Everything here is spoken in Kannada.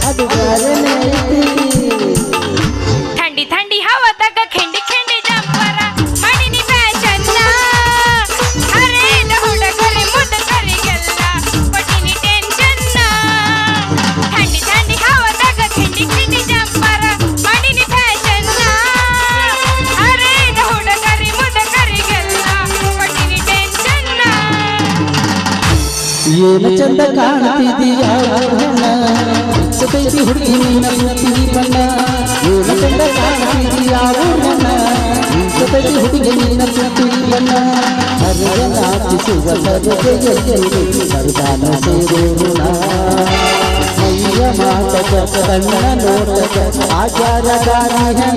ಅದು ಬ್ಯಾರೆನೇ ಐತಿ ಥಂಡಿ ಥಂಡಿ ಹವಾದಾಗ ಖಿಂಡಿ ಖಿಂಡಿ ಜಂಪರ ಮಾಡಿನಿ ಫ್ಯಾಷನ್ ಹರೇದ ಹುಡುಗರೆ ಮುದುಕರಿಗೆಲ್ಲ ಕೊಟ್ಟಿನಿ ಟೆನ್ಷನ್ ಥಂಡಿ ಥಂಡಿ ಹವಾದಾಗ ಖಿಂಡಿ ಖಿಂಡಿ ಜಂಪರ ಮಾಡಿನಿ ಫ್ಯಾಷನ್ ಹರೇದ ಹುಡುಗರೆ ಮುದುಕರಿಗೆಲ್ಲ ಕೊಟ್ಟಿನಿ ಟೆನ್ಷನ್ ಏನು ಚಂದ ಕಾಣ್ತಿದೀಯ ಸತೈತಿ ಹುಡುಗಿ ನಿನ್ನ ಸುತ್ತಿ ಬಣ್ಣ ಏನು ಚಂದ ಕಾಣ್ತಿದೀಯ ಸತೈತಿ ಹುಡುಗಿ ನಿನ್ನ ಸುತ್ತಿ ಬಣ್ಣ ಹರಿಯ ನಾಚಿಸುವ ಸರಿಗೆಯಲ್ಲಿ ಮರುದಾನ ಸೇರೋಣ ಮೈಯ ಮಾತಕ ಕಣ್ಣ ನೋಟಕ ಆಚಾರ ಗಾನ